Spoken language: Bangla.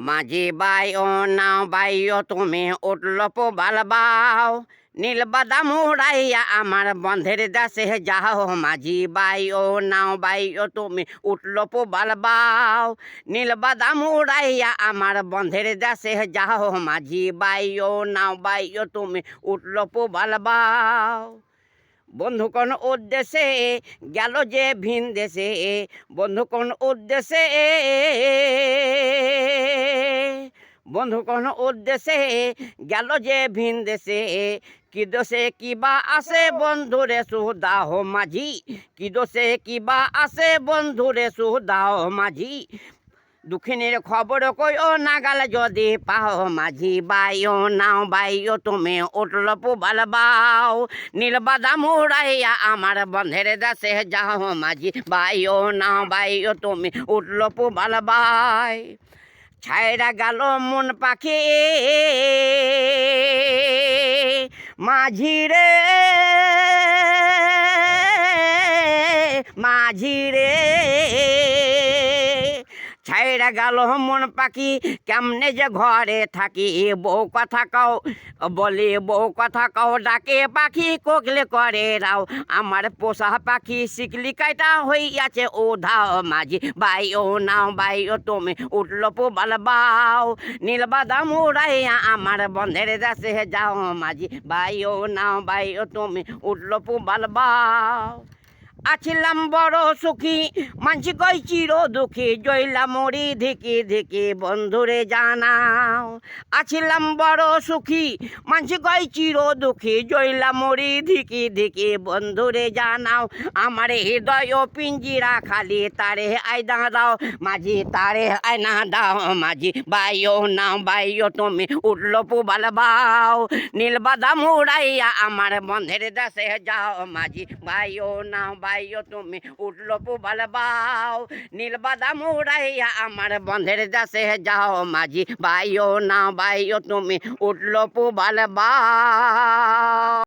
মাঝি বাই ও নাও বাইও তুমি উঠল পোবাল বাও নীল বাদাম উড়াইয়া আমার বন্ধের দেশে যাও। মাঝি বাই ও নাও বাইও তুমি উঠল পোবাল বাও নীল বাদাম উড়াইয়া আমার বন্ধের দেশে যাও। মাঝি বাই ও নাও বাইও তুমি উঠল পোবাল বাও। বন্ধু কোন উদ্দেশ্যে গেল যে ভিন দেশে, বন্ধু কোন উদ্দেশ্যে, বন্ধু কোন উদ্দেশ্যে গেল যে ভিন দেশে, কি দোষে কিবা আছে বন্ধুরে সুদাহ মাঝি, কি দোষে কিবা আছে বন্ধুরে সুদাহ মাঝি। দুঃখিনীর খবর কইও নাগাল যদি পাও। মাঝি বাইও নাও বাইও তুমি উঠল পোবাল বাও নীল বাদাম উড়াইয়া আমার বন্ধের দেশে যাও। মাঝি বাইও নাও বাইও তুমি উঠল পোবাল বাই। ছাইরা গেল মন পাখি মাঝি রে, মাঝি রে, ছাইরা গেল মন পাখি কেমনে যে ঘরে থাকি। বউ কথা কও বলি বউ কথা কও ডাকে পাখি কোকলে করে রাও। আমার পোষা পাখি শিকলি কাইটা হইয়াছে উধাও। মাঝি বাইও নাও বাইও তুমি উঠল পোবাল বাও নীল বাদাম উড়াইয়া আমার বন্ধের দেশে যাও। মাঝি বাইও নাও বাইও তুমি উঠল পোবাল বাও। আছিলাম বড় সুখী মানসি কই চির দুঃখী, জইলা মরি ধিকি ধিকি বন্ধুরে জানাও। আছিলাম বড় সুখী মানসি কই চির দুঃখী, জইলা মরি ধিকি ধিকি বন্ধুরে জানাও। আমার হৃদয় পিঞ্জিরা খালি তারে আয়না দাও। মাঝি তারে আয়না দাও। মাঝি বাইও নাও বাইও তুমি উঠল পোবাল বাও নীল বাদাম উড়াইয়া আমার বন্ধের দেশে যাও। মাঝি বাইও নাও বাইও তুমি উঠল পোবাল বাও নীল বাদাম উড়াইয়া আমার বন্ধের দেশে যাও। মাঝি বাইও নাও বাইও তুমি উঠল পোবাল বাও।